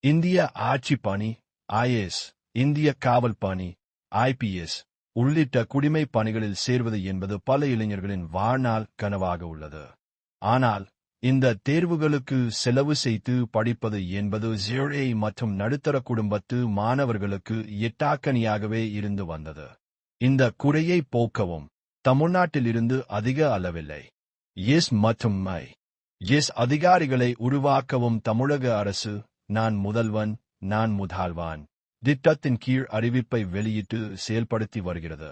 இந்திய ஆட்சிப் பணி, ஐஏஎஸ், இந்திய காவல் பணி, ஐபிஎஸ் உள்ளிட்ட குடிமைப் பணிகளில் சேர்வது என்பது பல இளைஞர்களின் வாழ்நாள் கனவாக உள்ளது. ஆனால் இந்த தேர்வுகளுக்கு செலவு செய்து படிப்பது என்பது ஏழை மற்றும் நடுத்தர குடும்பத்து மாணவர்களுக்கு எட்டாக்கனியாகவே இருந்து வந்தது. இந்த குறையை போக்கவும் தமிழ்நாட்டிலிருந்து அதிக அளவில்லை எஸ் மற்றும் எஸ் அதிகாரிகளை உருவாக்கவும் தமிழக அரசு நான் முதல்வன் நான் முதல்வான் திட்டத்தின் கீழ் அறிவிப்பை வெளியிட்டு செயல்படுத்தி வருகிறது.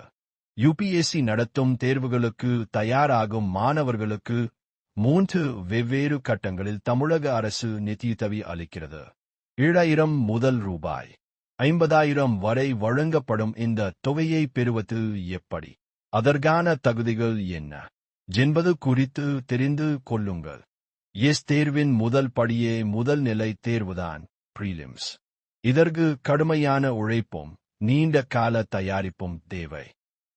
யுபிஎஸ்சி நடத்தும் தேர்வுகளுக்கு தயாராகும் மாணவர்களுக்கு 3 வெவ்வேறு கட்டங்களில் தமிழக அரசு நிதியுதவி அளிக்கிறது. 7,000 முதல் ரூபாய் 50,000 வரை வழங்கப்படும் இந்த தொகையை பெறுவது எப்படி? அதற்கான தகுதிகள் என்ன என்பது குறித்து தெரிந்து கொள்ளுங்கள். எஸ் தேர்வின் முதல் படியே முதல் நிலை தேர்வுதான், பிரிலிம்ஸ். இதற்கு கடுமையான உழைப்பும் நீண்ட கால தயாரிப்பும் தேவை.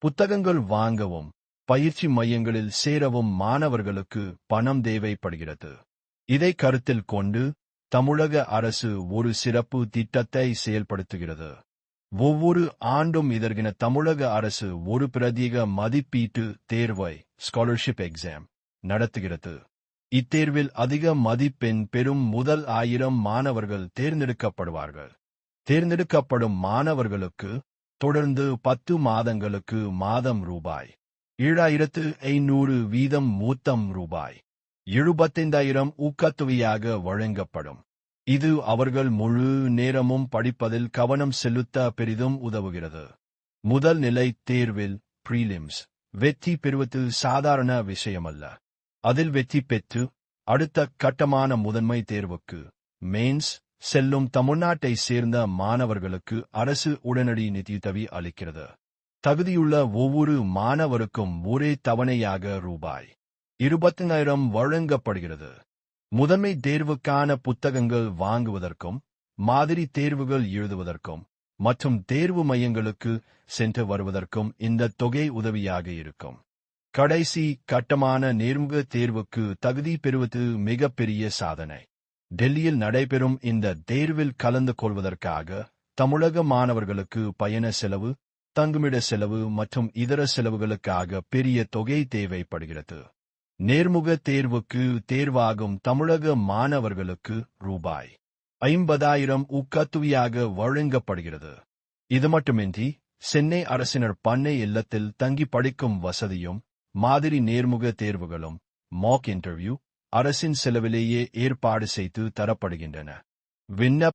புத்தகங்கள் வாங்கவும் பயிற்சி மையங்களில் சேரவும் மாணவர்களுக்கு பணம் தேவைப்படுகிறது. இதை கருத்தில் கொண்டு தமிழக அரசு ஒரு சிறப்பு திட்டத்தை செயல்படுத்துகிறது. ஒவ்வொரு ஆண்டும் இதற்கென தமிழக அரசு ஒரு பிரத்யேக மதிப்பீட்டு தேர்வை ஸ்காலர்ஷிப் எக்ஸாம் நடத்துகிறது. இத்தேர்வில் அதிக மதிப்பெண் பெறும் முதல் 1000 மாணவர்கள் தேர்ந்தெடுக்கப்படுவார்கள். தேர்ந்தெடுக்கப்படும் மாணவர்களுக்கு தொடர்ந்து 10 மாதங்களுக்கு மாதம் ரூபாய் 7,500 வீதம் மொத்தம் ரூபாய் 75,000 ஊக்கத்தொகையாக வழங்கப்படும். இது அவர்கள் முழு நேரமும் படிப்பதில் கவனம் செலுத்த பெரிதும் உதவுகிறது. முதல் நிலை தேர்வில் பிரிலிம்ஸ் வெற்றி பெறுவது சாதாரண விஷயமல்ல. அதில் வெற்றி பெற்று அடுத்த கட்டமான முதன்மை தேர்வுக்கு மெயின்ஸ் செல்லும் தமிழ்நாட்டை சேர்ந்த மாணவர்களுக்கு அரசு உடனடி நிதியுதவி அளிக்கிறது. தகுதியுள்ள ஒவ்வொரு மாணவருக்கும் ஒரே தவணையாக ரூபாய் 25,000 வழங்கப்படுகிறது. முதன்மை தேர்வுக்கான புத்தகங்கள் வாங்குவதற்கும் மாதிரி தேர்வுகள் எழுதுவதற்கும் மற்றும் தேர்வு மையங்களுக்கு சென்று வருவதற்கும் இந்த தொகை உதவியாக இருக்கும். கடைசி கட்டமான நேர்முக தேர்வுக்கு தகுதி பெறுவது மிகப்பெரிய சாதனை. டெல்லியில் நடைபெறும் இந்த தேர்வில் கலந்து கொள்வதற்காக தமிழக மாணவர்களுக்கு பயண செலவு, தங்குமிட செலவு மற்றும் இதர செலவுகளுக்காக பெரிய தொகை தேவைப்படுகிறது. நேர்முக தேர்வுக்கு தேர்வாகும் தமிழக மாணவர்களுக்கு ரூபாய் 50,000 ஊக்கத்தொகையாக வழங்கப்படுகிறது. இது மட்டுமின்றி சென்னை அரசினர் பண்ணை இல்லத்தில் தங்கி படிக்கும் வசதியும் மாதிரி நேர்முக தேர்வுகளும் மாக் இன்டர்வியூ அரசின் செலவிலேயே ஏற்பாடு செய்து தரப்படுகின்றன. விண்ணப்ப